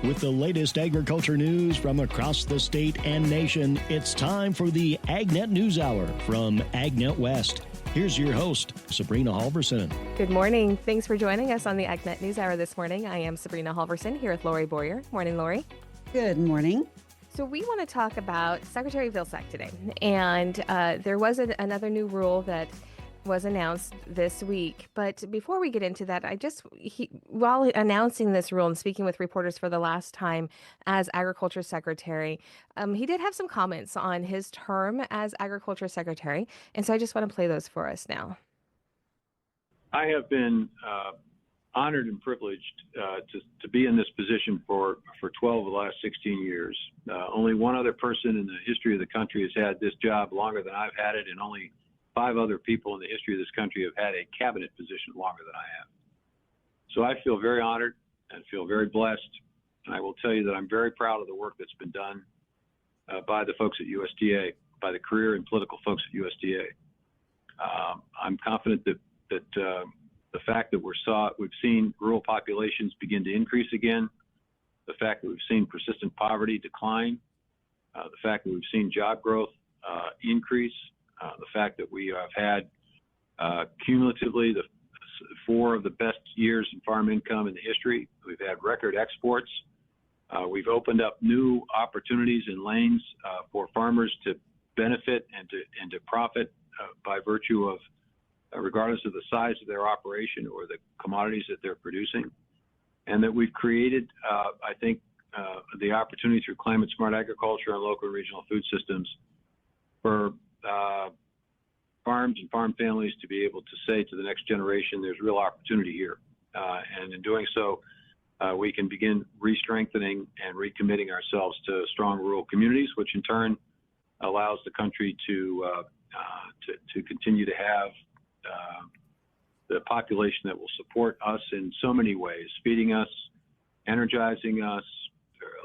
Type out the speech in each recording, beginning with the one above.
With the latest agriculture news from across the state and nation, it's time for the AgNet News Hour from AgNet West. Here's your host, Sabrina Halvorson. Good morning. Thanks for joining us on the AgNet News Hour this morning. I am Sabrina Halvorson here with Lorrie Boyer. Morning, Lorrie. Good morning. So we want to talk about Secretary Vilsack today. And there was another new rule that was announced this week. But before we get into that, while announcing this rule and speaking with reporters for the last time as Agriculture Secretary, he did have some comments on his term as Agriculture Secretary. And so I just want to play those for us now. I have been honored and privileged to be in this position for 12 of the last 16 years. Only one other person in the history of the country has had this job longer than I've had it, and only 5 other people in the history of this country have had a cabinet position longer than I have. So I feel very honored and feel very blessed. And I will tell you that I'm very proud of the work that's been done by the folks at USDA, by the career and political folks at USDA. I'm confident that the fact that we've seen rural populations begin to increase again, the fact that we've seen persistent poverty decline, the fact that we've seen job growth increase, the fact that we have had cumulatively the 4 of the best years in farm income in the history. We've had record exports. We've opened up new opportunities and lanes for farmers to benefit and to profit by virtue of, regardless of the size of their operation or the commodities that they're producing. And that we've created, I think, the opportunity through climate smart agriculture and local and regional food systems for farms and farm families to be able to say to the next generation, there's real opportunity here. And in doing so, we can begin re-strengthening and recommitting ourselves to strong rural communities, which in turn allows the country to continue to have the population that will support us in so many ways, feeding us, energizing us,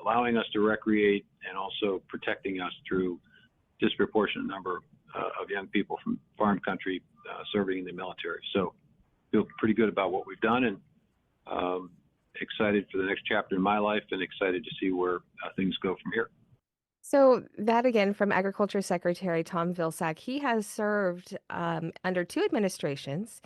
allowing us to recreate, and also protecting us through disproportionate number of young people from farm country serving in the military. So feel pretty good about what we've done, and excited for the next chapter in my life, and excited to see where things go from here. So that again from Agriculture Secretary Tom Vilsack. He has served under 2 administrations,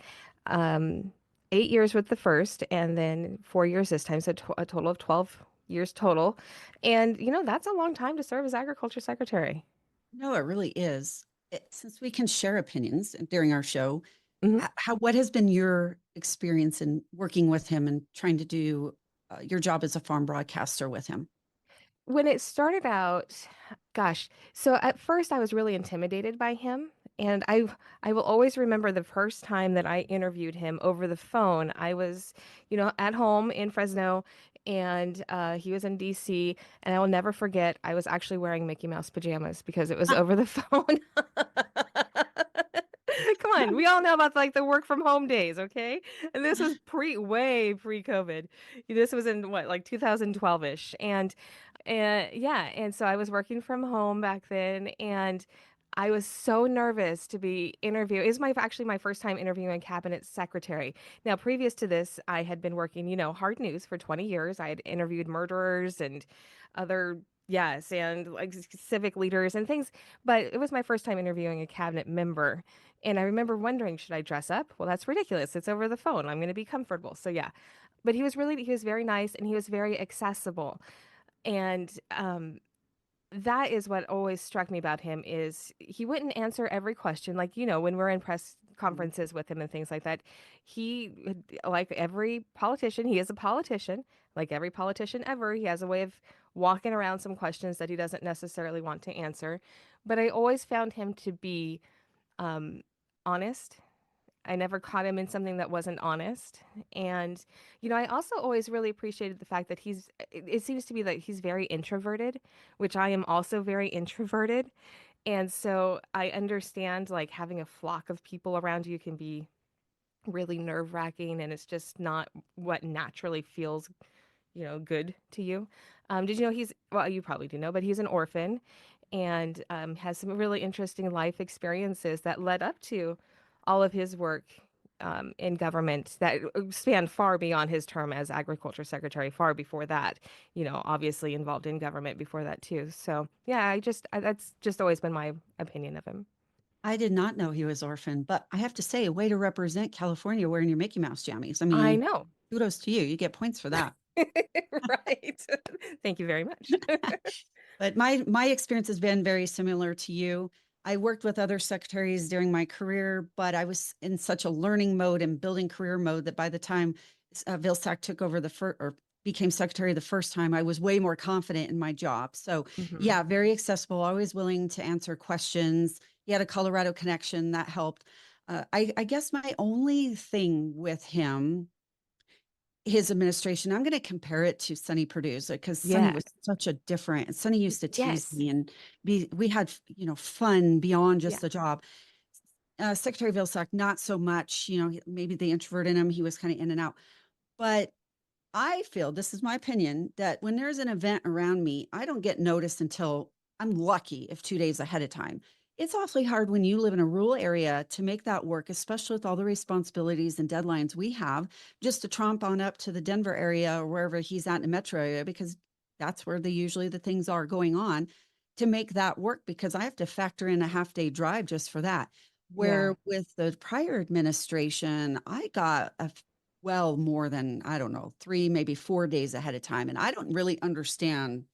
8 years with the first, and then 4 years this time, so a total of 12 years total. And, that's a long time to serve as Agriculture Secretary. No, it really is. Since we can share opinions during our show, Mhm. what has been your experience in working with him and trying to do your job as a farm broadcaster with him? When it started out, so at first I was really intimidated by him. And I will always remember the first time that I interviewed him over the phone. I was, at home in Fresno, and he was in DC. And I will never forget, I was actually wearing Mickey Mouse pajamas because it was over the phone. Come on, we all know about the work from home days, okay? And this was way pre-COVID. This was in 2012-ish, and and so I was working from home back then, and I was so nervous to be interviewed. It was actually my first time interviewing a cabinet secretary. Now, previous to this, I had been working, hard news for 20 years. I had interviewed murderers and other and civic leaders and things, but it was my first time interviewing a cabinet member. And I remember wondering, should I dress up? Well, that's ridiculous. It's over the phone. I'm going to be comfortable. So yeah, but he was very nice, and he was very accessible. And that is what always struck me about him is he wouldn't answer every question. When we're in press conferences with him and things like that, he, like every politician, he is a politician, like every politician ever. He has a way of walking around some questions that he doesn't necessarily want to answer. But I always found him to be honest. I never caught him in something that wasn't honest. And, I also always really appreciated the fact that it seems to be that he's very introverted, which I am also very introverted. And so I understand having a flock of people around you can be really nerve-wracking, and it's just not what naturally feels, good to you. Did you know well, you probably do know, but he's an orphan, and has some really interesting life experiences that led up to all of his work in government that spanned far beyond his term as Agriculture Secretary, far before that, obviously involved in government before that too. So yeah, that's just always been my opinion of him. I did not know he was orphan, but I have to say, a way to represent California wearing your Mickey Mouse jammies. I I mean, know. kudos to you. You get points for that. Right. Thank you very much. But my experience has been very similar to you. I worked with other secretaries during my career, but I was in such a learning mode and building career mode that by the time Vilsack took over or became secretary the first time, I was way more confident in my job. So Mhm. yeah, very accessible, always willing to answer questions. He had a Colorado connection that helped. I guess my only thing with his administration, I'm going to compare it to Sonny Perdue because Sonny Yeah. was such a different. Sonny used to tease Yes. me and we had fun beyond Yeah. just the job. Secretary Vilsack, not so much. Maybe the introvert in him, he was kind of in and out. But I feel, this is my opinion, that when there's an event around me, I don't get noticed until I'm lucky if 2 days ahead of time. It's awfully hard when you live in a rural area to make that work, especially with all the responsibilities and deadlines we have, just to tromp on up to the Denver area or wherever he's at in the metro area, because that's where usually the things are going on, to make that work, because I have to factor in a half-day drive just for that. Yeah. Where with the prior administration, I got well more than, I don't know, 3, maybe 4 days ahead of time. And I don't really understand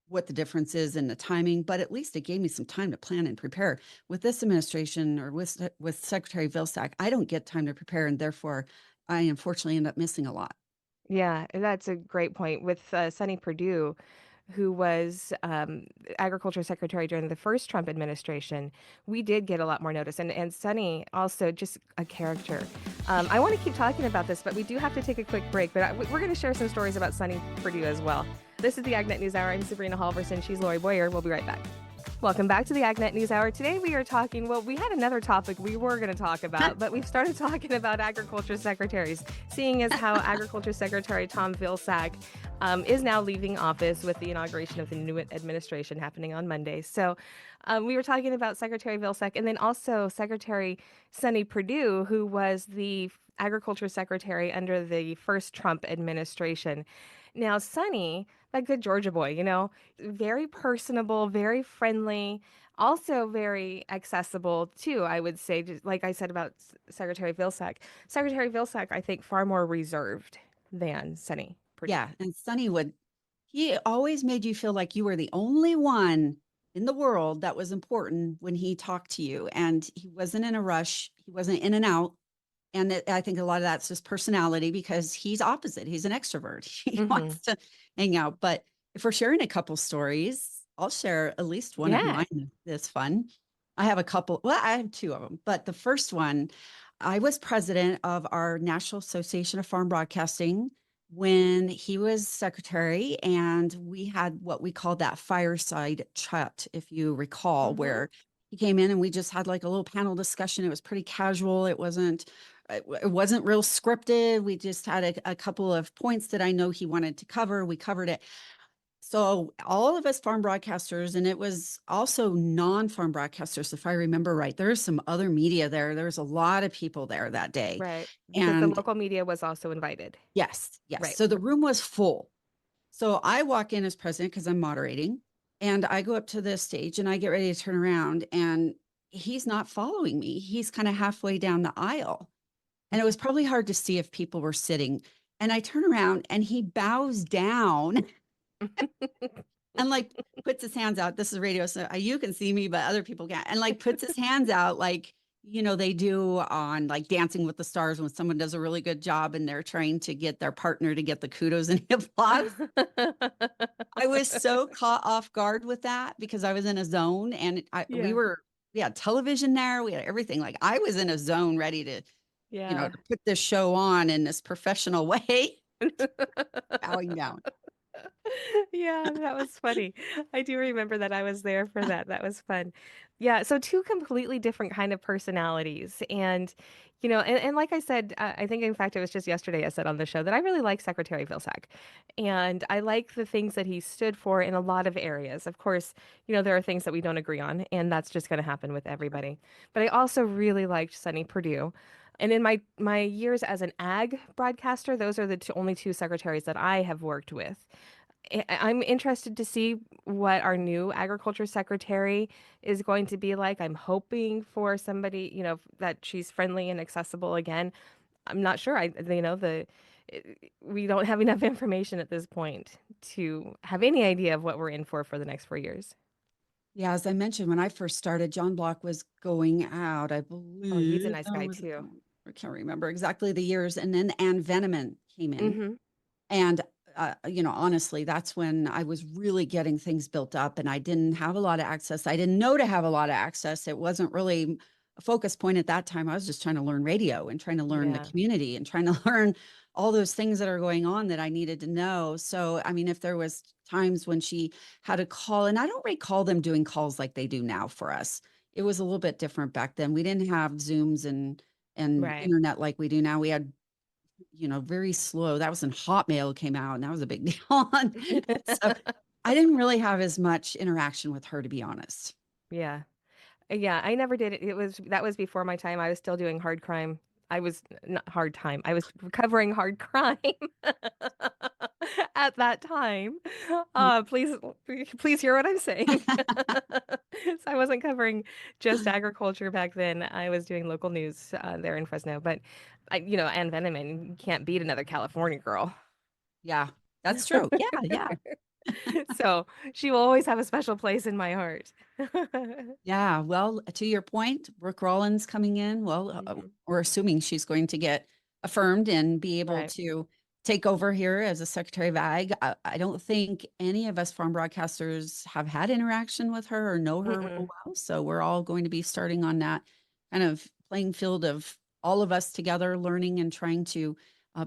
what the difference is in the timing, but at least it gave me some time to plan and prepare. With this administration or with Secretary Vilsack, I don't get time to prepare, and therefore I unfortunately end up missing a lot. Yeah, and that's a great point. With Sonny Perdue, who was Agriculture Secretary during the first Trump administration, we did get a lot more notice. And Sonny, also just a character. I want to keep talking about this, but we do have to take a quick break. But we're going to share some stories about Sonny Perdue as well. This is the AgNet News Hour. I'm Sabrina Halvorson. She's Lorrie Boyer. We'll be right back. Welcome back to the AgNet News Hour. Today we are talking, well, we had another topic we were going to talk about, but we've started talking about agriculture secretaries, seeing as how Agriculture Secretary Tom Vilsack is now leaving office with the inauguration of the new administration happening on Monday. So we were talking about Secretary Vilsack and then also Secretary Sonny Perdue, who was the Agriculture Secretary under the first Trump administration. Now, Sonny, that good Georgia boy, very personable, very friendly, also very accessible too, I would say, just like I said about Secretary Vilsack. Secretary Vilsack, I think, far more reserved than Sonny Perdue. Yeah. And Sonny he always made you feel like you were the only one in the world that was important when he talked to you. And he wasn't in a rush. He wasn't in and out. And I think a lot of that's just personality, because he's opposite. He's an extrovert. He Mm-hmm. wants to hang out. But if we're sharing a couple stories, I'll share at least one of Yeah. mine that's fun. I have a couple. Well, I have 2 of them. But the first one, I was president of our National Association of Farm Broadcasting when he was secretary. And we had what we called that fireside chat, if you recall, Mm-hmm. where he came in and we just had like a little panel discussion. It was pretty casual. It wasn't real scripted. We just had a couple of points that I know he wanted to cover. We covered it. So all of us farm broadcasters, and it was also non-farm broadcasters, if I remember right. There's some other media there. There's a lot of people there that day. Right. Because the And local media was also invited. yes. Right. So the room was full. So I walk in as president because I'm moderating, and I go up to the stage and I get ready to turn around, and he's not following me. He's kind of halfway down the aisle. And it was probably hard to see if people were sitting. And I turn around and he bows down and like puts his hands out. This is radio, so you can see me, but other people can't. And like puts his hands out like, they do on like Dancing with the Stars when someone does a really good job and they're trying to get their partner to get the kudos and applause. I was so caught off guard with that because I was in a zone, and Yeah. we had television there. We had everything. Like I was in a zone ready to, Yeah. to put this show on in this professional way, bowing down. Yeah, that was funny. I do remember that I was there for that. That was fun. Yeah, so 2 completely different kind of personalities. And, and like I said, I think in fact it was just yesterday I said on the show that I really like Secretary Vilsack. And I like the things that he stood for in a lot of areas. Of course, there are things that we don't agree on, and that's just going to happen with everybody. But I also really liked Sonny Perdue. And in my years as an ag broadcaster, those are the only two secretaries that I have worked with. I'm interested to see what our new agriculture secretary is going to be like. I'm hoping for somebody, that she's friendly and accessible again. I'm not sure. We don't have enough information at this point to have any idea of what we're in for the next 4 years. Yeah, as I mentioned, when I first started, John Block was going out, I Oh, he's a believe. nice Oh, guy was it, too. I can't remember exactly the years. And then Ann Veneman came in. Mm-hmm. And, honestly, that's when I was really getting things built up and I didn't have a lot of access. I didn't know to have a lot of access. It wasn't really a focus point at that time. I was just trying to learn radio and trying to learn the Yeah. community and trying to learn all those things that are going on that I needed to know. So, I mean, if there was times when she had a call, and I don't recall them doing calls like they do now for us. It was a little bit different back then. We didn't have Zooms and Right. internet like we do now. We had very slow. That was when Hotmail came out, and that was a big deal. So I didn't really have as much interaction with her, to be honest. Yeah. Yeah, I never did it. That was before my time. I was still doing hard crime. I was not hard time. I was recovering hard crime at that time. Please, please hear what I'm saying. So I wasn't covering just agriculture back then. I was doing local news there in Fresno. But Ann Veneman, you can't beat another California girl. Yeah, that's true. Yeah, yeah. So she will always have a special place in my heart. Yeah, well, to your point, Brooke Rollins coming in. Well, Mhm. we're assuming she's going to get affirmed and be able Right. to take over here as a Secretary of Ag. I don't think any of us farm broadcasters have had interaction with her or know her real Mm-mm. well. So we're all going to be starting on that kind of playing field of all of us together, learning and trying to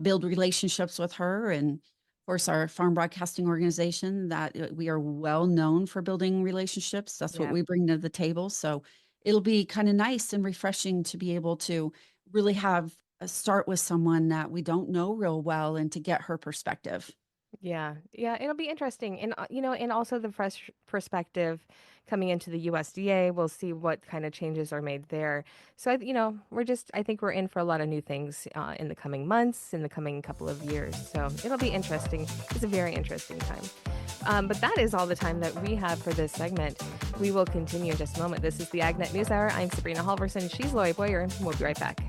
build relationships with her. And course, our farm broadcasting organization that we are well known for building relationships. That's what Yeah. we bring to the table. So it'll be kind of nice and refreshing to be able to really have a start with someone that we don't know real well and to get her perspective. Yeah, yeah, it'll be interesting, and and also the fresh perspective coming into the USDA. We'll see what kind of changes are made there. So, I think we're in for a lot of new things in the coming months, in the coming couple of years. So it'll be interesting. It's a very interesting time. But that is all the time that we have for this segment. We will continue in just a moment. This is the AgNet News Hour. I'm Sabrina Halvorson. She's Lorrie Boyer, and we'll be right back.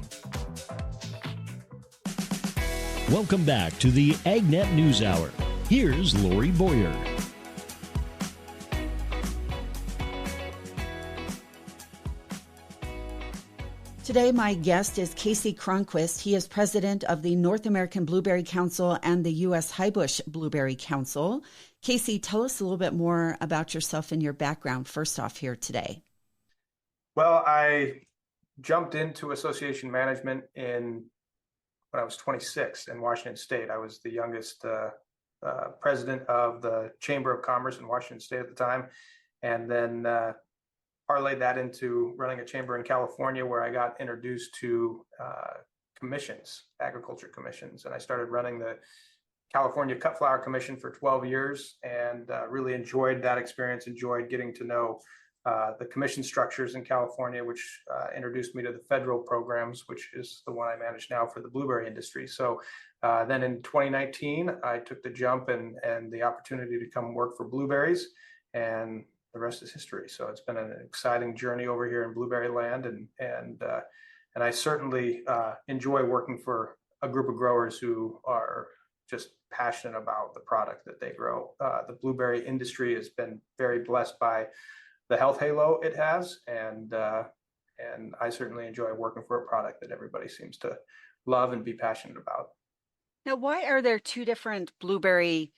Welcome back to the AgNet News Hour. Here's Lorrie Boyer. Today, my guest is Kasey Cronquist. He is president of the North American Blueberry Council and the US Highbush Blueberry Council. Kasey, tell us a little bit more about yourself and your background first off here today. Well, I jumped into association management when I was 26 in Washington State. I was the youngest president of the Chamber of Commerce in Washington State at the time, and then parlayed that into running a chamber in California, where I got introduced to commissions, agriculture commissions, and I started running the California Cut Flower Commission for 12 years, and really enjoyed that experience. Enjoyed getting to know the commission structures in California, which introduced me to the federal programs, which is the one I manage now for the blueberry industry. So then in 2019, I took the jump and the opportunity to come work for blueberries, and the rest is history. So it's been an exciting journey over here in blueberry land, and I certainly enjoy working for a group of growers who are just passionate about the product that they grow. The blueberry industry has been very blessed by the health halo it has, and I certainly enjoy working for a product that everybody seems to love and be passionate about. Now, why are there two different blueberry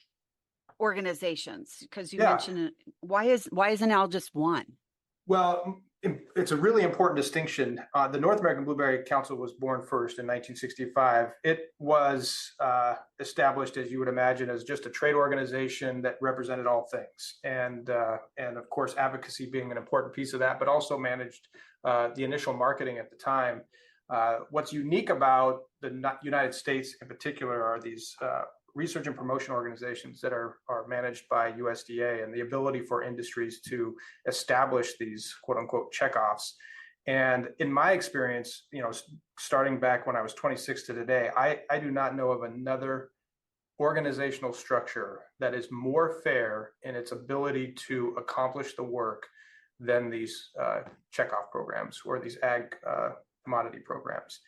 organizations? Because you Yeah. mentioned why isn't now just one? Well, it's a really important distinction. The North American Blueberry Council was born first in 1965. It was established, as you would imagine, as just a trade organization that represented all things, and of course, advocacy being an important piece of that, but also managed the initial marketing at the time. What's unique about the United States in particular are these research and promotion organizations that are managed by USDA, and the ability for industries to establish these quote unquote checkoffs And in my experience, starting back when I was 26 to today, I do not know of another organizational structure that is more fair in its ability to accomplish the work than these checkoff programs or these ag commodity programs.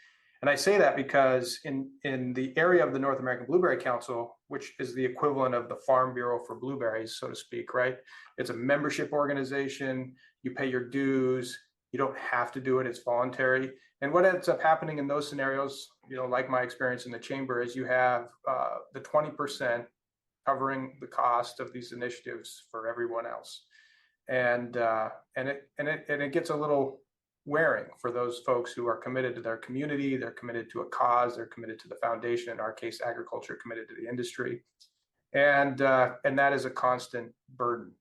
And I say that because in the area of the North American Blueberry Council, which is the equivalent of the Farm Bureau for blueberries, so to speak, right? It's a membership organization. You pay your dues. You don't have to do it. It's voluntary. And what ends up happening in those scenarios, like my experience in the chamber, is you have the 20% covering the cost of these initiatives for everyone else. And it gets a little wearing for those folks who are committed to their community, they're committed to a cause, they're committed to the foundation, in our case, agriculture, committed to the industry. And that is a constant burden.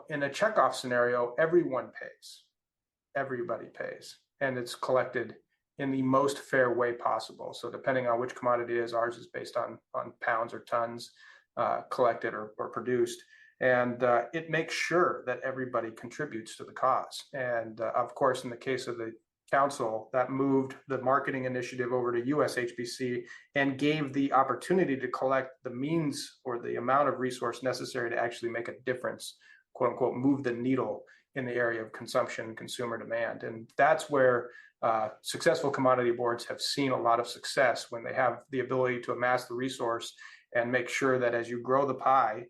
In a checkoff scenario, everyone pays, everybody pays, and it's collected in the most fair way possible. So depending on which commodity it is, ours is based on pounds or tons collected or produced. And it makes sure that everybody contributes to the cause. And of course, in the case of the council, that moved the marketing initiative over to US HBC and gave the opportunity to collect the means or the amount of resource necessary to actually make a difference, quote unquote, move the needle in the area of consumption and consumer demand. And that's where successful commodity boards have seen a lot of success, when they have the ability to amass the resource and make sure that as you grow the pie,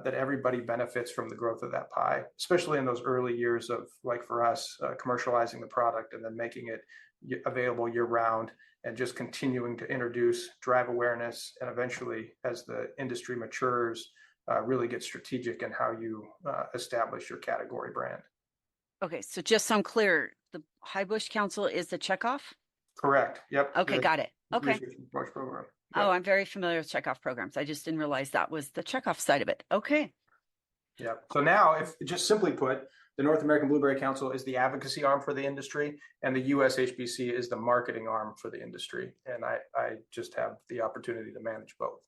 that everybody benefits from the growth of that pie, especially in those early years of, like for us, commercializing the product and then making it available year round, and just continuing to introduce, drive awareness, and eventually, as the industry matures, really get strategic in how you establish your category brand. Okay, so just so I'm clear, the Highbush Council is the checkoff? Correct. Yep. Okay, got it. Okay. Research and Approach Program. Oh, I'm very familiar with checkoff programs. I just didn't realize that was the checkoff side of it. Okay. Yeah. So now, if just simply put, the North American Blueberry Council is the advocacy arm for the industry, and the US HBC is the marketing arm for the industry. And I just have the opportunity to manage both.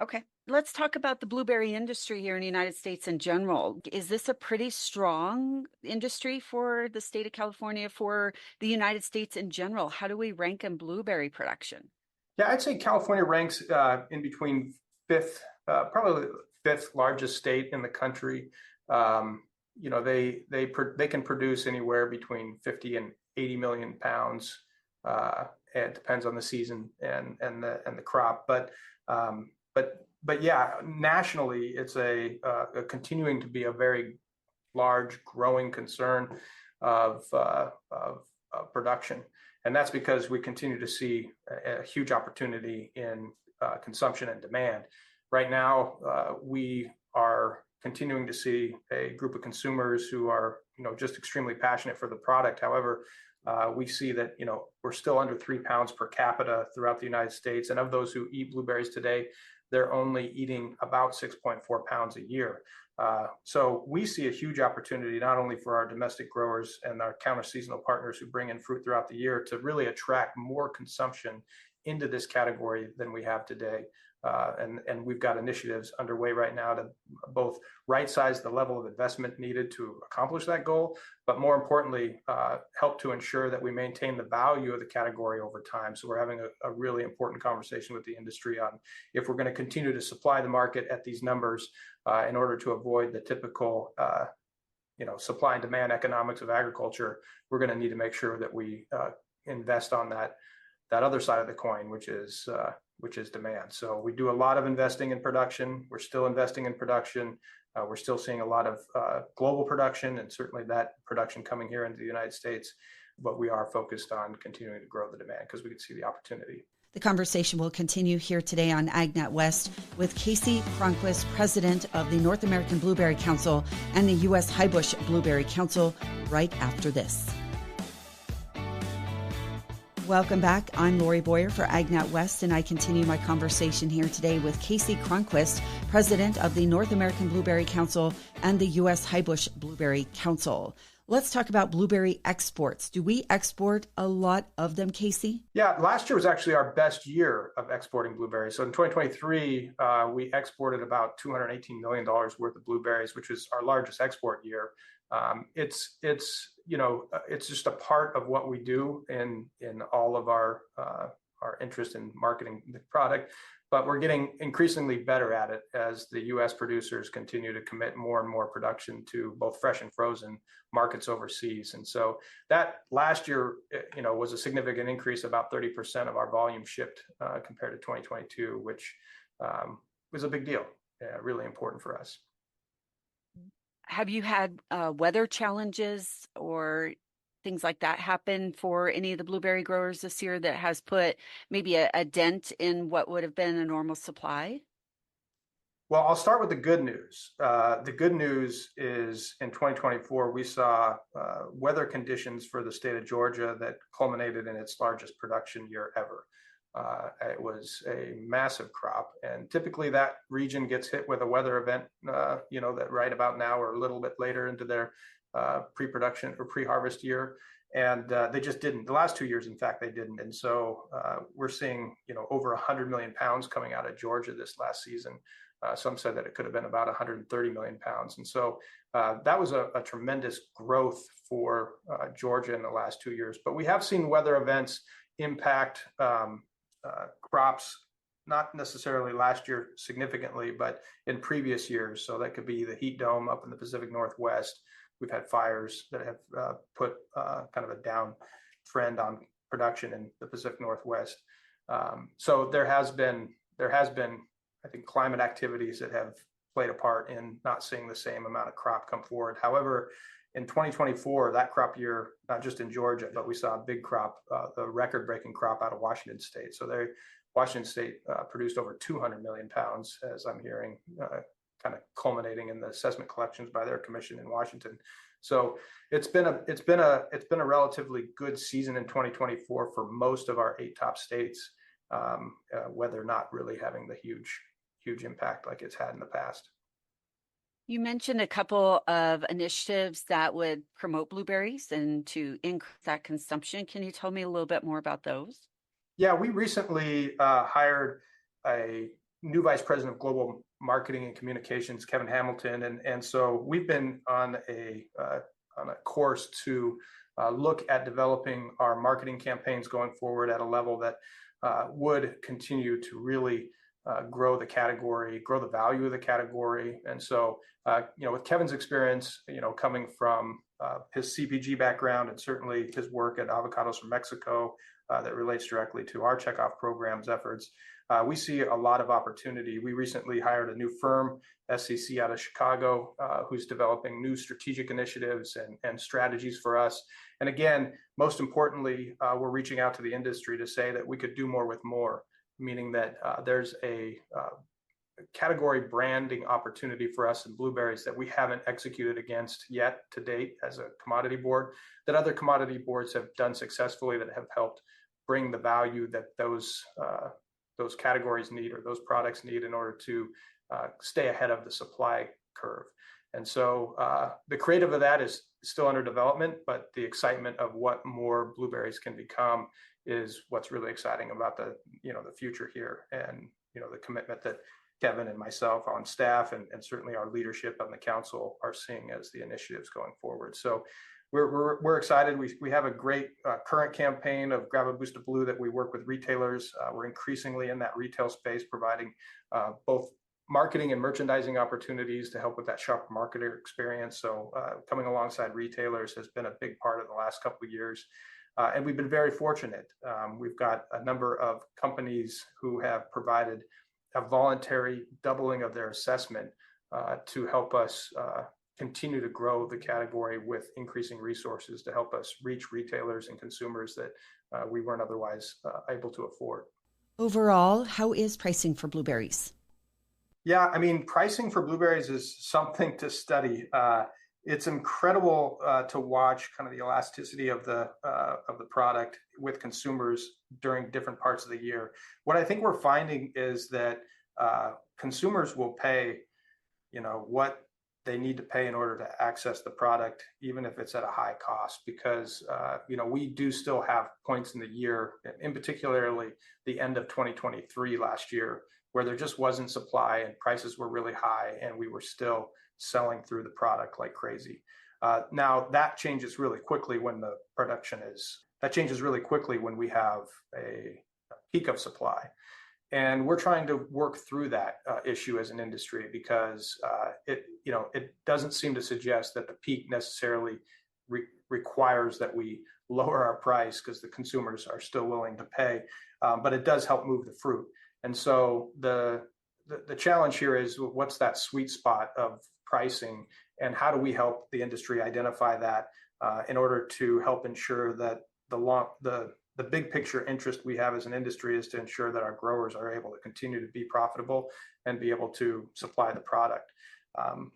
Okay. Let's talk about the blueberry industry here in the United States in general. Is this a pretty strong industry for the state of California, for the United States in general? How do we rank in blueberry production? Yeah, I'd say California ranks in between probably fifth largest state in the country. They can produce anywhere between 50 and 80 million pounds. It depends on the season and the crop, but yeah, nationally, it's a continuing to be a very large, growing concern of production. And that's because we continue to see a huge opportunity in consumption and demand. Right now, we are continuing to see a group of consumers who are, just extremely passionate for the product. However, we see that, we're still under 3 pounds per capita throughout the United States. And of those who eat blueberries today, they're only eating about 6.4 pounds a year. So we see a huge opportunity, not only for our domestic growers and our counter-seasonal partners who bring in fruit throughout the year, to really attract more consumption into this category than we have today. And we've got initiatives underway right now to both right-size the level of investment needed to accomplish that goal, but more importantly, help to ensure that we maintain the value of the category over time. So we're having a really important conversation with the industry on if we're going to continue to supply the market at these numbers in order to avoid the typical supply and demand economics of agriculture. We're going to need to make sure that we invest on that other side of the coin, which is demand. So we do a lot of investing in production. We're still investing in production. We're still seeing a lot of global production, and certainly that production coming here into the United States. But we are focused on continuing to grow the demand because we can see the opportunity. The conversation will continue here today on AgNet West with Kasey Cronquist, president of the North American Blueberry Council and the US Highbush Blueberry Council, right after this. Welcome back. I'm Lorrie Boyer for AgNet West, and I continue my conversation here today with Kasey Cronquist, president of the North American Blueberry Council and the US Highbush Blueberry Council. Let's talk about blueberry exports. Do we export a lot of them, Kasey? Yeah, last year was actually our best year of exporting blueberries. So in 2023, we exported about $218 million worth of blueberries, which is our largest export year. It's it's just a part of what we do in all of our interest in marketing the product. But we're getting increasingly better at it as the U.S. producers continue to commit more and more production to both fresh and frozen markets overseas. And so that last year, was a significant increase, about 30% of our volume shipped compared to 2022, which was a big deal, really important for us. Have you had weather challenges or things like that happen for any of the blueberry growers this year that has put maybe a dent in what would have been a normal supply? Well, I'll start with the good news. The good news is in 2024, we saw weather conditions for the state of Georgia that culminated in its largest production year ever. It was a massive crop, and typically that region gets hit with a weather event, that right about now or a little bit later into their pre-production or pre-harvest year. And they just didn't. The last 2 years, in fact, they didn't. And so we're seeing, over 100 million pounds coming out of Georgia this last season. Some said that it could have been about 130 million pounds. And so that was a tremendous growth for Georgia in the last 2 years. But we have seen weather events impact crops, not necessarily last year significantly, but in previous years. So that could be the heat dome up in the Pacific Northwest. We've had fires that have put kind of a down trend on production in the Pacific Northwest. So there has been, I think, climate activities that have played a part in not seeing the same amount of crop come forward. However, in 2024, that crop year, not just in Georgia, but we saw a big crop, the record-breaking crop out of Washington State. So Washington State produced over 200 million pounds, as I'm hearing, kind of culminating in the assessment collections by their commission in Washington. So it's been a relatively good season in 2024 for most of our 8 top states, weather not really having the huge impact like it's had in the past. You mentioned a couple of initiatives that would promote blueberries and to increase that consumption. Can you tell me a little bit more about those? Yeah, we recently hired a new vice president of global marketing and communications, Kevin Hamilton, and so we've been on a course to look at developing our marketing campaigns going forward at a level that would continue to really grow the category, grow the value of the category. And so, with Kevin's experience, coming from his CPG background and certainly his work at Avocados from Mexico that relates directly to our checkoff program's efforts, we see a lot of opportunity. We recently hired a new firm, SCC out of Chicago, who's developing new strategic initiatives and strategies for us. And again, most importantly, we're reaching out to the industry to say that we could do more with more, meaning that there's a category branding opportunity for us in blueberries that we haven't executed against yet to date as a commodity board, that other commodity boards have done successfully, that have helped bring the value that those categories need or those products need in order to stay ahead of the supply curve. And so the creative of that is still under development, but the excitement of what more blueberries can become is what's really exciting about the future here, and the commitment that Kevin and myself on staff and certainly our leadership on the council are seeing as the initiatives going forward. So we're excited. We have a great current campaign of Grab a Boost of Blue that we work with retailers. We're increasingly in that retail space, providing both marketing and merchandising opportunities to help with that shopper marketer experience. So coming alongside retailers has been a big part of the last couple of years. And we've been very fortunate. We've got a number of companies who have provided a voluntary doubling of their assessment to help us continue to grow the category with increasing resources to help us reach retailers and consumers that we weren't otherwise able to afford. Overall, how is pricing for blueberries? Yeah, I mean, pricing for blueberries is something to study. It's incredible to watch kind of the elasticity of the product with consumers during different parts of the year. What I think we're finding is that consumers will pay, what they need to pay in order to access the product, even if it's at a high cost, because we do still have points in the year, in particularly the end of 2023 last year, where there just wasn't supply and prices were really high, and we were still selling through the product like crazy. Now that changes really quickly when the that changes really quickly when we have a peak of supply. And we're trying to work through that issue as an industry because it doesn't seem to suggest that the peak necessarily requires that we lower our price because the consumers are still willing to pay, but it does help move the fruit. And so the challenge here is what's that sweet spot of pricing, and how do we help the industry identify that in order to help ensure that the big picture interest we have as an industry is to ensure that our growers are able to continue to be profitable and be able to supply the product.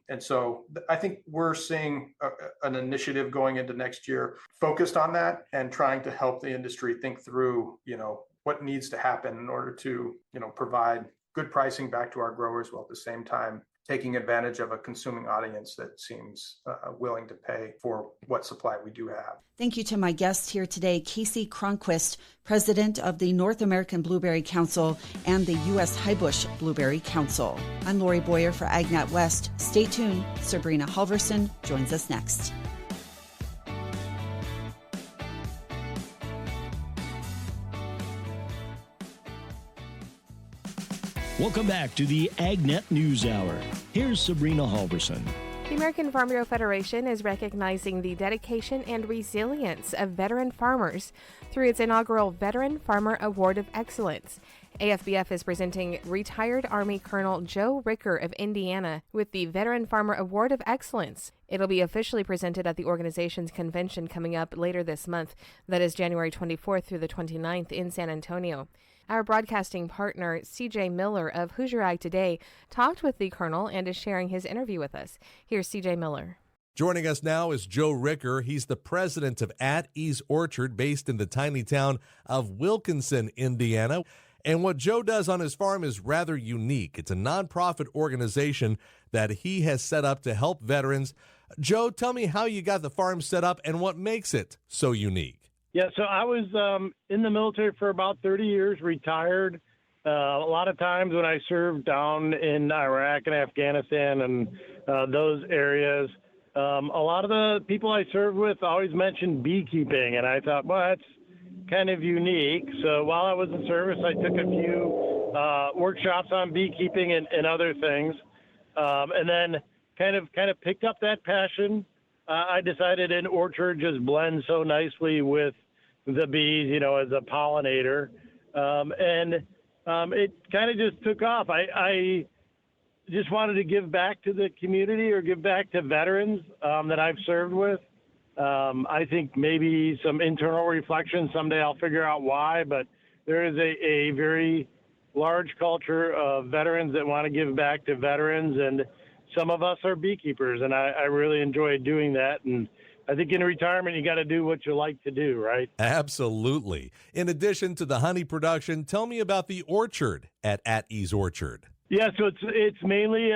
And so I think we're seeing an initiative going into next year focused on that and trying to help the industry think through, what needs to happen in order to, provide good pricing back to our growers while at the same time taking advantage of a consuming audience that seems willing to pay for what supply we do have. Thank you to my guest here today, Kasey Cronquist, president of the North American Blueberry Council and the US Highbush Blueberry Council. I'm Lorrie Boyer for AgNet West. Stay tuned. Sabrina Halvorson joins us next. Welcome back to the AgNet News Hour. Here's Sabrina Halvorson. The American Farm Bureau Federation is recognizing the dedication and resilience of veteran farmers through its inaugural Veteran Farmer Award of Excellence. AFBF is presenting retired Army Colonel Joe Ricker of Indiana with the Veteran Farmer Award of Excellence. It'll be officially presented at the organization's convention coming up later this month. That is January 24th through the 29th in San Antonio. Our broadcasting partner, CJ Miller of Hoosier Ag Today, talked with the Colonel and is sharing his interview with us. Here's CJ Miller. Joining us now is Joe Ricker. He's the president of At Ease Orchard, based in the tiny town of Wilkinson, Indiana. And what Joe does on his farm is rather unique. It's a nonprofit organization that he has set up to help veterans. Joe, tell me how you got the farm set up and what makes it so unique. Yeah, so I was in the military for about 30 years, retired. A lot of times when I served down in Iraq and Afghanistan and those areas, a lot of the people I served with always mentioned beekeeping, and I thought, well, that's kind of unique. So while I was in service, I took a few workshops on beekeeping and other things, and then kind of picked up that passion. I decided an orchard just blends so nicely with the bees, as a pollinator. And it kind of just took off. I just wanted to give back to the community or give back to veterans that I've served with. I think maybe some internal reflection, someday I'll figure out why, but there is a very large culture of veterans that want to give back to veterans, and some of us are beekeepers, and I really enjoy doing that. And I think in retirement, you got to do what you like to do, right? Absolutely. In addition to the honey production, tell me about the orchard at Ease Orchard. Yeah, so it's mainly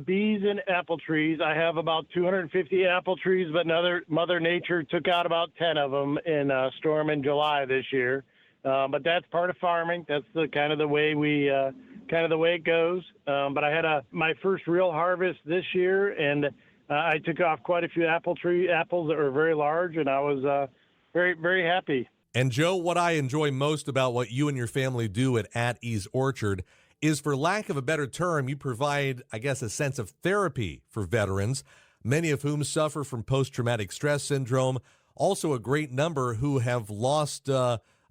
bees and apple trees. I have about 250 apple trees, but Mother Nature took out about 10 of them in a storm in July this year. But that's part of farming. That's the kind of the way it goes. But I had my first real harvest this year, and I took off quite a few apples that were very large, and I was very, very happy. And Joe, what I enjoy most about what you and your family do at Ease Orchard is, for lack of a better term, you provide, I guess, a sense of therapy for veterans, many of whom suffer from post-traumatic stress syndrome, also a great number who have lost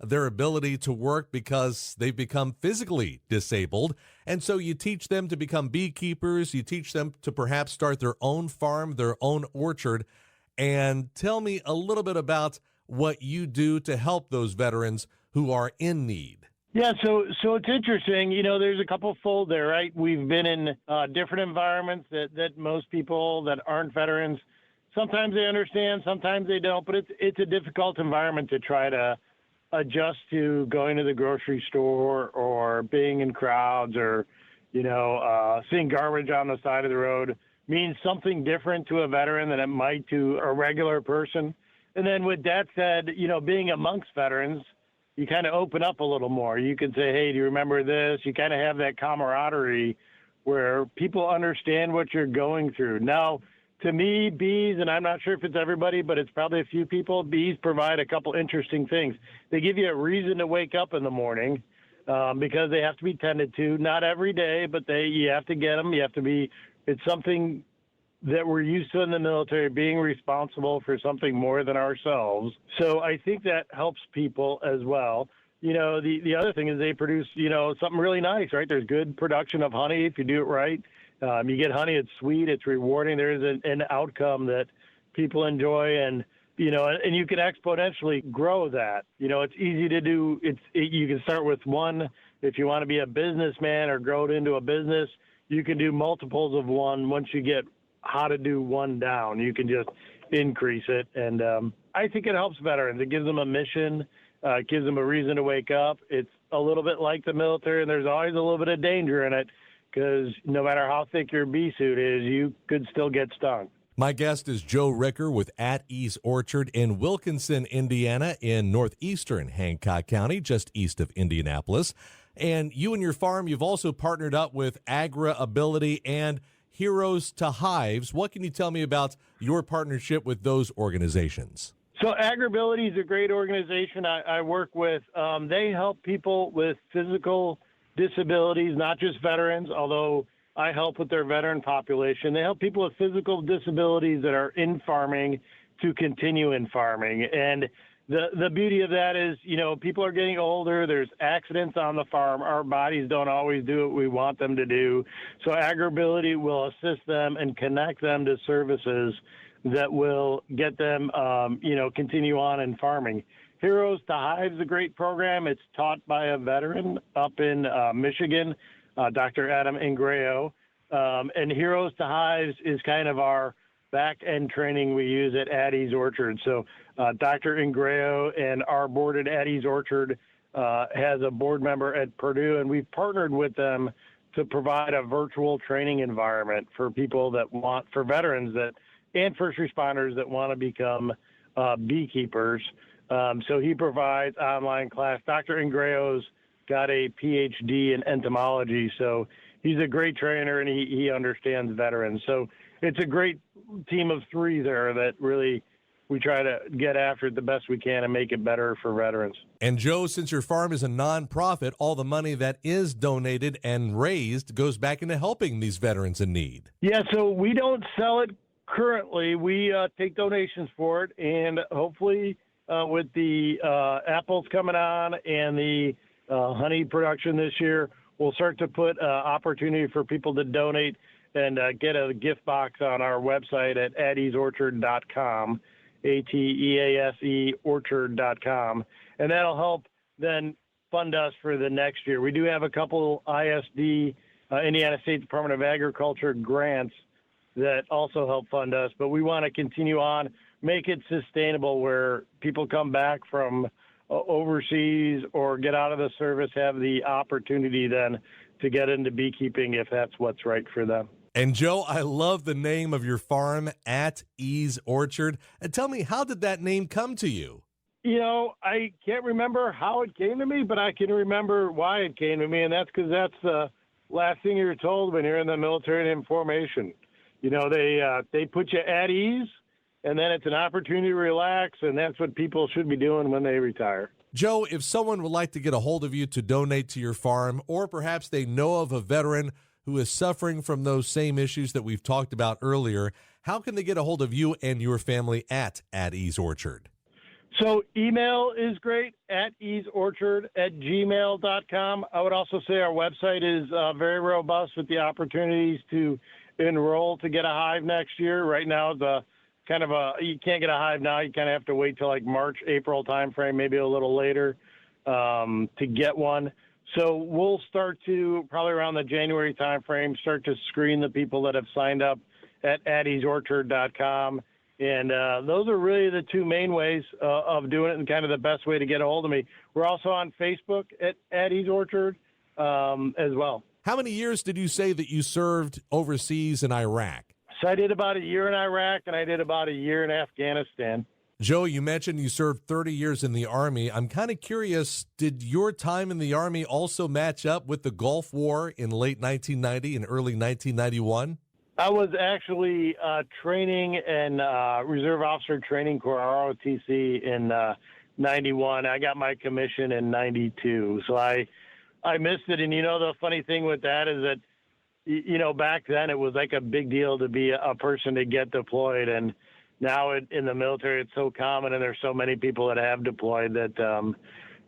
their ability to work because they've become physically disabled. And so you teach them to become beekeepers. You teach them to perhaps start their own farm, their own orchard. And tell me a little bit about what you do to help those veterans who are in need. Yeah, so it's interesting. There's a couple fold there, right? We've been in different environments that most people that aren't veterans, sometimes they understand, sometimes they don't. But it's a difficult environment to try to adjust to, going to the grocery store or being in crowds or, seeing garbage on the side of the road means something different to a veteran than it might to a regular person. And then with that said, being amongst veterans, you kind of open up a little more. You can say, hey, do you remember this? You kind of have that camaraderie where people understand what you're going through. Now, to me, bees, and I'm not sure if it's everybody, but it's probably a few people, bees provide a couple interesting things. They give you a reason to wake up in the morning because they have to be tended to. Not every day, but you have to get them. It's something that we're used to in the military, being responsible for something more than ourselves. So I think that helps people as well. The other thing is they produce, something really nice, right? There's good production of honey if you do it right. You get honey, it's sweet, it's rewarding. There is an outcome that people enjoy, and you can exponentially grow that. It's easy to do. You can start with one. If you want to be a businessman or grow it into a business, you can do multiples of one. Once you get how to do one down, you can just increase it. And I think it helps veterans. It gives them a mission. It gives them a reason to wake up. It's a little bit like the military, and there's always a little bit of danger in it because no matter how thick your bee suit is, you could still get stung. My guest is Joe Ricker with At Ease Orchard in Wilkinson, Indiana, in northeastern Hancock County, just east of Indianapolis. And you and your farm, you've also partnered up with AgriAbility and Heroes to Hives. What can you tell me about your partnership with those organizations? So AgriAbility is a great organization I work with. They help people with physical disabilities, not just veterans, although I help with their veteran population. They help people with physical disabilities that are in farming to continue in farming. And the beauty of that is, people are getting older. There's accidents on the farm. Our bodies don't always do what we want them to do. So AgriAbility will assist them and connect them to services that will get them, continue on in farming. Heroes to Hives is a great program. It's taught by a veteran up in Michigan, Dr. Adam Ingrao. And Heroes to Hives is kind of our back-end training we use at Ease Orchard. So Dr. Ingrao and our board at Ease Orchard has a board member at Purdue, and we've partnered with them to provide a virtual training environment for people for veterans and first responders that want to become beekeepers. So he provides online class. Dr. Ingrao's got a PhD in entomology, so he's a great trainer and he understands veterans. So it's a great team of three there that really we try to get after it the best we can and make it better for veterans. And Joe, since your farm is a nonprofit, all the money that is donated and raised goes back into helping these veterans in need. Yeah, so we don't sell it currently. We take donations for it, and hopefully with the apples coming on and the honey production this year, we'll start to put opportunity for people to donate and get a gift box on our website at ateaseorchard.com, ATEASE orchard.com, and that'll help then fund us for the next year. We do have a couple ISD, Indiana State Department of Agriculture grants that also help fund us, but we want to continue on, make it sustainable where people come back from overseas or get out of the service, have the opportunity then to get into beekeeping if that's what's right for them. And Joe, I love the name of your farm, At Ease Orchard. And tell me, how did that name come to you? I can't remember how it came to me, but I can remember why it came to me, and that's because that's the last thing you're told when you're in the military and in formation. They put you at ease, and then it's an opportunity to relax, and that's what people should be doing when they retire. Joe, if someone would like to get a hold of you to donate to your farm, or perhaps they know of a veteran who is suffering from those same issues that we've talked about earlier, how can they get a hold of you and your family at Ease Orchard? So email is great, ateaseorchard@gmail.com. I would also say our website is very robust with the opportunities to enroll to get a hive next year. Right now, you can't get a hive now. You kind of have to wait till like March, April timeframe, maybe a little later to get one. So we'll start to, probably around the January timeframe, start to screen the people that have signed up at ateaseorchard.com. And those are really the two main ways of doing it and kind of the best way to get a hold of me. We're also on Facebook at Ease Orchard as well. How many years did you say that you served overseas in Iraq? So I did about a year in Iraq, and I did about a year in Afghanistan. Joe, you mentioned you served 30 years in the Army. I'm kind of curious, did your time in the Army also match up with the Gulf War in late 1990 and early 1991? I was actually training in Reserve Officer Training Corps, ROTC, in 91. I got my commission in 92. So I missed it. And, the funny thing with that is that, back then it was like a big deal to be a person to get deployed. And now in the military, it's so common and there's so many people that have deployed that,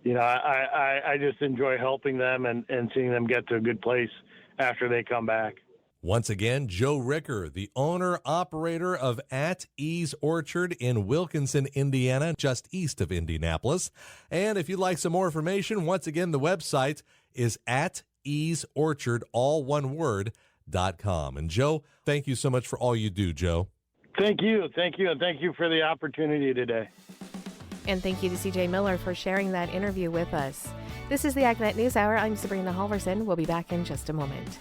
I just enjoy helping them and seeing them get to a good place after they come back. Once again, Joe Ricker, the owner-operator of At Ease Orchard in Wilkinson, Indiana, just east of Indianapolis. And if you'd like some more information, once again, the website is @easeorchard, all one word, .com. And Joe, thank you so much for all you do, Joe. Thank you. And thank you for the opportunity today. And thank you to CJ Miller for sharing that interview with us. This is the AgNet News Hour. I'm Sabrina Halvorson. We'll be back in just a moment.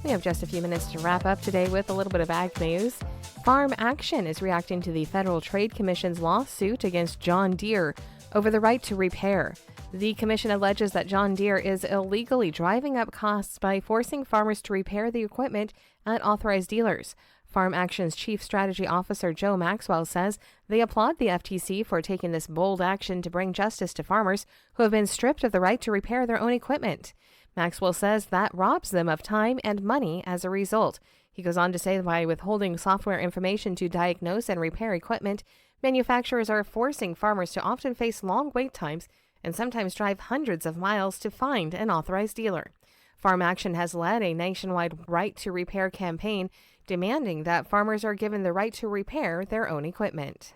We have just a few minutes to wrap up today with a little bit of ag news. Farm Action is reacting to the Federal Trade Commission's lawsuit against John Deere over the right to repair. The commission alleges that John Deere is illegally driving up costs by forcing farmers to repair the equipment at authorized dealers. Farm Action's Chief Strategy Officer Joe Maxwell says they applaud the FTC for taking this bold action to bring justice to farmers who have been stripped of the right to repair their own equipment. Maxwell says that robs them of time and money as a result. He goes on to say that by withholding software information to diagnose and repair equipment, manufacturers are forcing farmers to often face long wait times and sometimes drive hundreds of miles to find an authorized dealer. Farm Action has led a nationwide right to repair campaign demanding that farmers are given the right to repair their own equipment.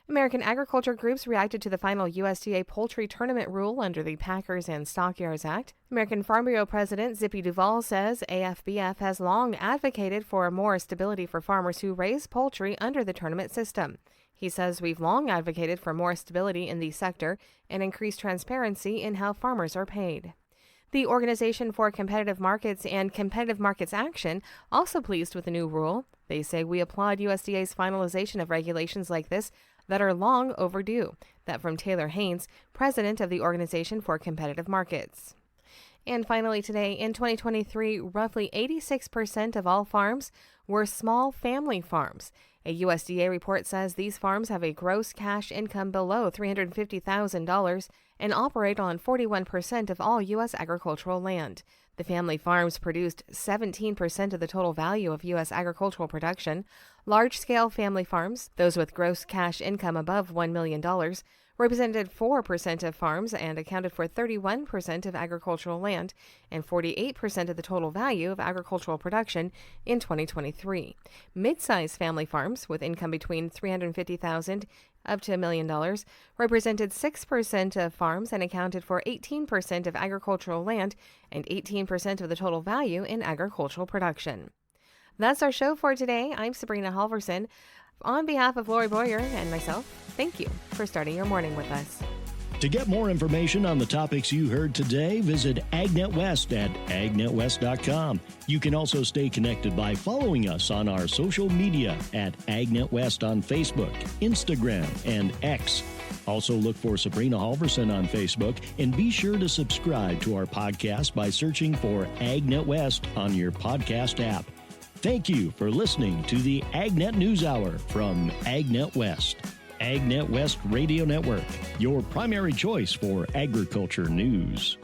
American agriculture groups reacted to the final USDA poultry tournament rule under the Packers and Stockyards Act. American Farm Bureau President Zippy Duvall says AFBF has long advocated for more stability for farmers who raise poultry under the tournament system. He says we've long advocated for more stability in the sector and increased transparency in how farmers are paid. The Organization for Competitive Markets and Competitive Markets Action also pleased with the new rule. They say we applaud USDA's finalization of regulations like this that are long overdue. That from Taylor Haynes, president of the Organization for Competitive Markets. And finally today, in 2023, roughly 86% of all farms were small family farms. A USDA report says these farms have a gross cash income below $350,000 and operate on 41% of all U.S. agricultural land. The family farms produced 17% of the total value of U.S. agricultural production. Large-scale family farms, those with gross cash income above $1 million, represented 4% of farms and accounted for 31% of agricultural land and 48% of the total value of agricultural production in 2023. Mid-size family farms with income between $350,000 up to $1 million represented 6% of farms and accounted for 18% of agricultural land and 18% of the total value in agricultural production. That's our show for today. I'm Sabrina Halvorson. On behalf of Lorrie Boyer and myself, thank you for starting your morning with us. To get more information on the topics you heard today, visit AgNet West at agnetwest.com. You can also stay connected by following us on our social media at AgNet West on Facebook, Instagram, and X. Also look for Sabrina Halvorson on Facebook and be sure to subscribe to our podcast by searching for AgNet West on your podcast app. Thank you for listening to the AgNet News Hour from AgNet West. AgNet West Radio Network, your primary choice for agriculture news.